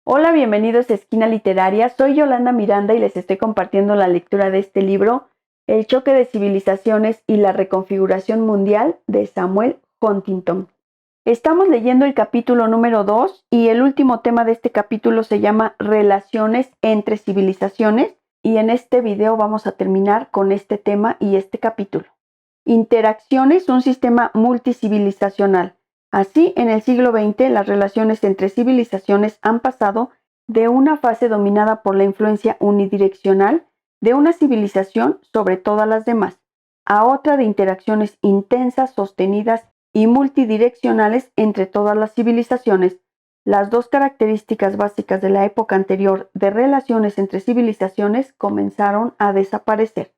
Hola, bienvenidos a Esquina Literaria. Soy Yolanda Miranda y les estoy compartiendo la lectura de este libro, El choque de civilizaciones y la reconfiguración mundial, de Samuel Huntington. Estamos leyendo el capítulo número 2 y el último tema de este capítulo se llama Relaciones entre civilizaciones, y en este video vamos a terminar con este tema y este capítulo. Interacciones, un sistema multicivilizacional. Así, en el siglo XX, las relaciones entre civilizaciones han pasado de una fase dominada por la influencia unidireccional de una civilización sobre todas las demás, a otra de interacciones intensas, sostenidas y multidireccionales entre todas las civilizaciones. Las dos características básicas de la época anterior de relaciones entre civilizaciones comenzaron a desaparecer.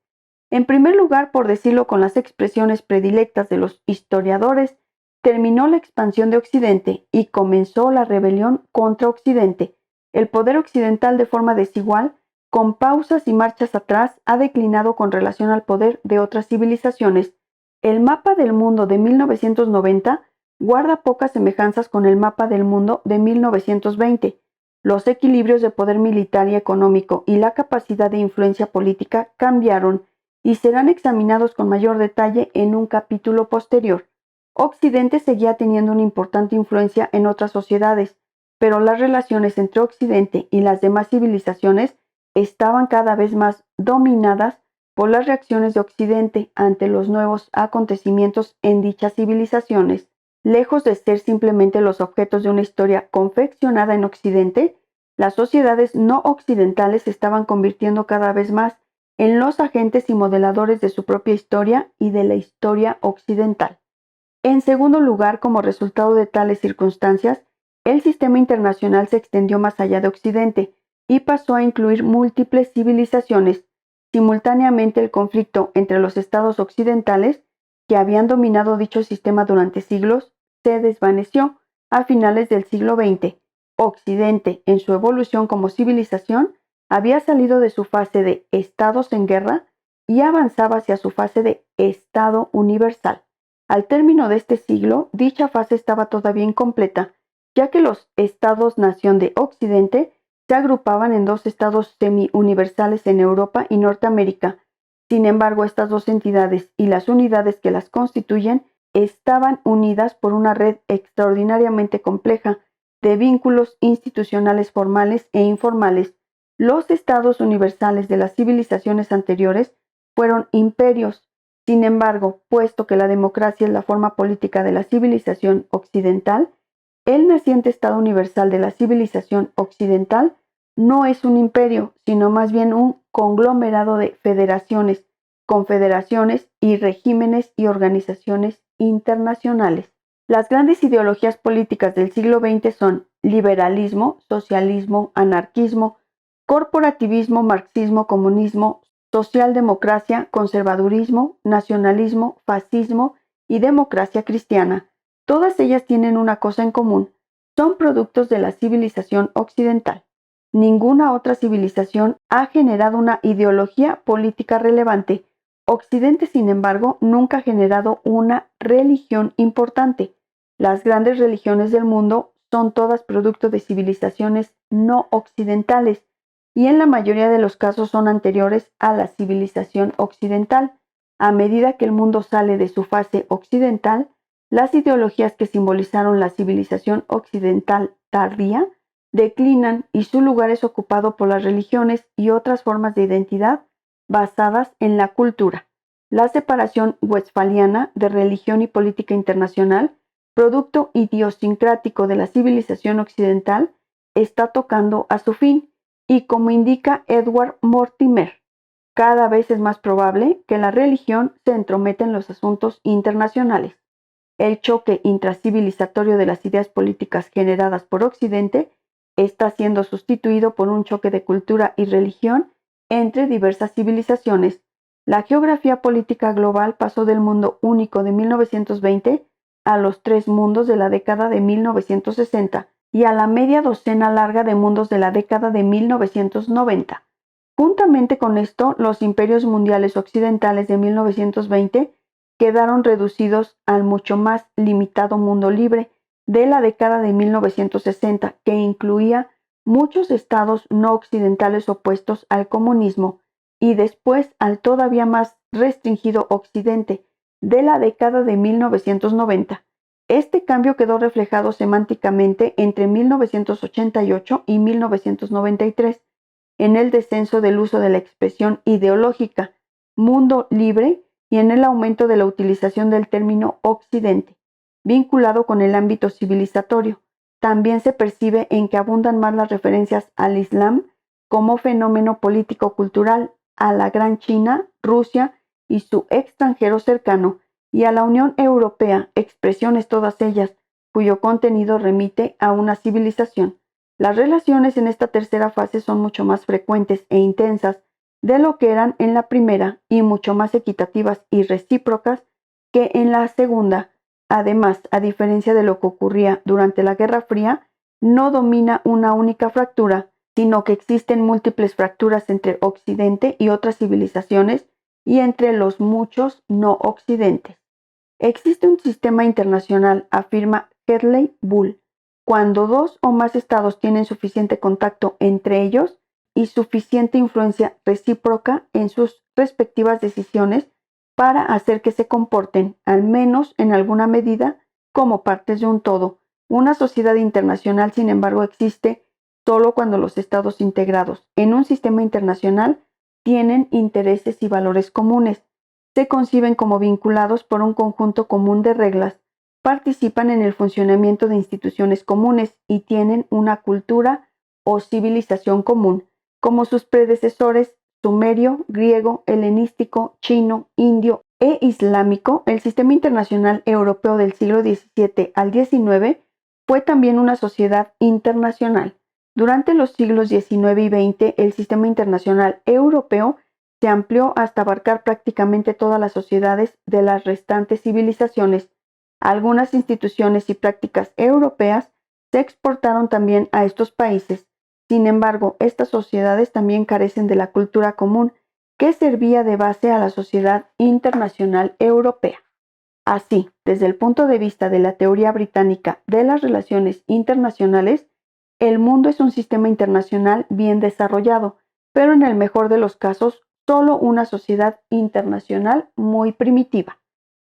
En primer lugar, por decirlo con las expresiones predilectas de los historiadores, terminó la expansión de Occidente y comenzó la rebelión contra Occidente. El poder occidental, de forma desigual, con pausas y marchas atrás, ha declinado con relación al poder de otras civilizaciones. El mapa del mundo de 1990 guarda pocas semejanzas con el mapa del mundo de 1920. Los equilibrios de poder militar y económico y la capacidad de influencia política cambiaron y serán examinados con mayor detalle en un capítulo posterior. Occidente seguía teniendo una importante influencia en otras sociedades, pero las relaciones entre Occidente y las demás civilizaciones estaban cada vez más dominadas por las reacciones de Occidente ante los nuevos acontecimientos en dichas civilizaciones. Lejos de ser simplemente los objetos de una historia confeccionada en Occidente, las sociedades no occidentales se estaban convirtiendo cada vez más en los agentes y modeladores de su propia historia y de la historia occidental. En segundo lugar, como resultado de tales circunstancias, el sistema internacional se extendió más allá de Occidente y pasó a incluir múltiples civilizaciones. Simultáneamente, el conflicto entre los estados occidentales, que habían dominado dicho sistema durante siglos, se desvaneció a finales del siglo XX. Occidente, en su evolución como civilización, había salido de su fase de estados en guerra y avanzaba hacia su fase de Estado universal. Al término de este siglo, dicha fase estaba todavía incompleta, ya que los estados-nación de Occidente se agrupaban en dos estados semi-universales en Europa y Norteamérica. Sin embargo, estas dos entidades y las unidades que las constituyen estaban unidas por una red extraordinariamente compleja de vínculos institucionales formales e informales. Los estados universales de las civilizaciones anteriores fueron imperios. Sin embargo, puesto que la democracia es la forma política de la civilización occidental, el naciente Estado universal de la civilización occidental no es un imperio, sino más bien un conglomerado de federaciones, confederaciones y regímenes y organizaciones internacionales. Las grandes ideologías políticas del siglo XX son liberalismo, socialismo, anarquismo, corporativismo, marxismo, comunismo, socialdemocracia, conservadurismo, nacionalismo, fascismo y democracia cristiana. Todas ellas tienen una cosa en común: son productos de la civilización occidental. Ninguna otra civilización ha generado una ideología política relevante. Occidente, sin embargo, nunca ha generado una religión importante. Las grandes religiones del mundo son todas producto de civilizaciones no occidentales, y en la mayoría de los casos son anteriores a la civilización occidental. A medida que el mundo sale de su fase occidental, las ideologías que simbolizaron la civilización occidental tardía declinan y su lugar es ocupado por las religiones y otras formas de identidad basadas en la cultura. La separación westfaliana de religión y política internacional, producto idiosincrático de la civilización occidental, está tocando a su fin, y como indica Edward Mortimer, cada vez es más probable que la religión se entrometa en los asuntos internacionales. El choque intracivilizatorio de las ideas políticas generadas por Occidente está siendo sustituido por un choque de cultura y religión entre diversas civilizaciones. La geografía política global pasó del mundo único de 1920 a los tres mundos de la década de 1960 y a la media docena larga de mundos de la década de 1990. Juntamente con esto, los imperios mundiales occidentales de 1920 quedaron reducidos al mucho más limitado mundo libre de la década de 1960, que incluía muchos estados no occidentales opuestos al comunismo y después al todavía más restringido Occidente de la década de 1990. Este cambio quedó reflejado semánticamente entre 1988 y 1993 en el descenso del uso de la expresión ideológica mundo libre y en el aumento de la utilización del término Occidente, vinculado con el ámbito civilizatorio. También se percibe en que abundan más las referencias al Islam como fenómeno político-cultural, a la Gran China, Rusia y su extranjero cercano, y a la Unión Europea, expresiones todas ellas cuyo contenido remite a una civilización. Las relaciones en esta tercera fase son mucho más frecuentes e intensas de lo que eran en la primera y mucho más equitativas y recíprocas que en la segunda. Además, a diferencia de lo que ocurría durante la Guerra Fría, no domina una única fractura, sino que existen múltiples fracturas entre Occidente y otras civilizaciones y entre los muchos no occidentes. Existe un sistema internacional, afirma Hedley Bull, cuando dos o más estados tienen suficiente contacto entre ellos y suficiente influencia recíproca en sus respectivas decisiones para hacer que se comporten, al menos en alguna medida, como partes de un todo. Una sociedad internacional, sin embargo, existe solo cuando los estados integrados en un sistema internacional tienen intereses y valores comunes, se conciben como vinculados por un conjunto común de reglas, participan en el funcionamiento de instituciones comunes y tienen una cultura o civilización común, como sus predecesores sumerio, griego, helenístico, chino, indio e islámico. El sistema internacional europeo del siglo XVII al XIX fue también una sociedad internacional. Durante los siglos XIX y XX, el sistema internacional europeo se amplió hasta abarcar prácticamente todas las sociedades de las restantes civilizaciones. Algunas instituciones y prácticas europeas se exportaron también a estos países. Sin embargo, estas sociedades también carecen de la cultura común que servía de base a la sociedad internacional europea. Así, desde el punto de vista de la teoría británica de las relaciones internacionales, el mundo es un sistema internacional bien desarrollado, pero en el mejor de los casos, solo una sociedad internacional muy primitiva.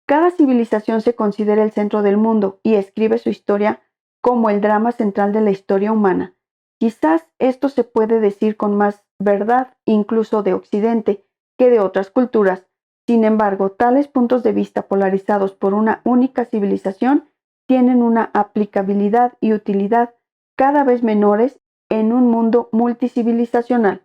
Cada civilización se considera el centro del mundo y escribe su historia como el drama central de la historia humana. Quizás esto se puede decir con más verdad incluso de Occidente que de otras culturas. Sin embargo, tales puntos de vista polarizados por una única civilización tienen una aplicabilidad y utilidad cada vez menores en un mundo multicivilizacional.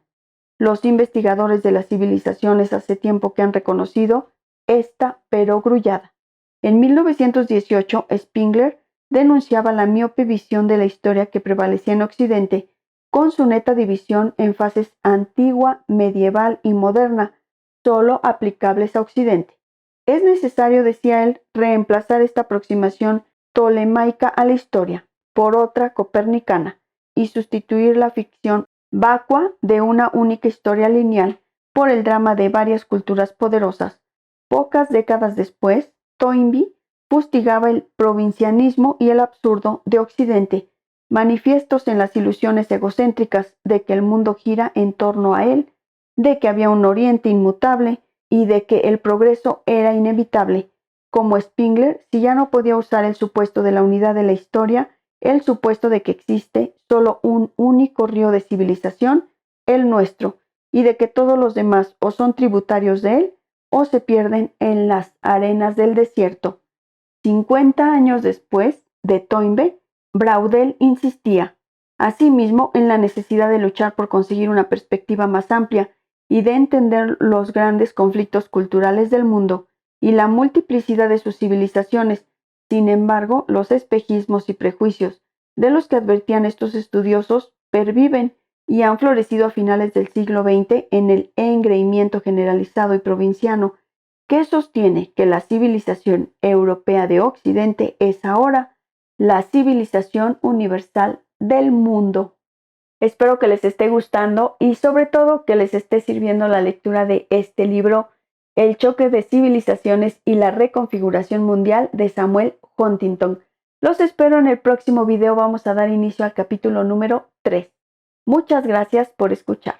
Los investigadores de las civilizaciones hace tiempo que han reconocido esta perogrullada. En 1918, Spengler denunciaba la miope visión de la historia que prevalecía en Occidente, con su neta división en fases antigua, medieval y moderna, solo aplicables a Occidente. Es necesario, decía él, reemplazar esta aproximación tolemaica a la historia por otra copernicana y sustituir la ficción vacua de una única historia lineal por el drama de varias culturas poderosas. Pocas décadas después, Toynbee fustigaba el provincianismo y el absurdo de Occidente, manifiestos en las ilusiones egocéntricas de que el mundo gira en torno a él, de que había un Oriente inmutable y de que el progreso era inevitable. Como Spengler, si ya no podía usar el supuesto de la unidad de la historia, el supuesto de que existe solo un único río de civilización, el nuestro, y de que todos los demás o son tributarios de él o se pierden en las arenas del desierto. 50 años después de Toynbee, Braudel insistía, asimismo, en la necesidad de luchar por conseguir una perspectiva más amplia y de entender los grandes conflictos culturales del mundo y la multiplicidad de sus civilizaciones. Sin embargo, los espejismos y prejuicios de los que advertían estos estudiosos perviven y han florecido a finales del siglo XX en el engreimiento generalizado y provinciano que sostiene que la civilización europea de Occidente es ahora la civilización universal del mundo. Espero que les esté gustando y sobre todo que les esté sirviendo la lectura de este libro, El choque de civilizaciones y la reconfiguración mundial de Samuel Huntington. Los espero en el próximo video. Vamos a dar inicio al capítulo número 3. Muchas gracias por escuchar.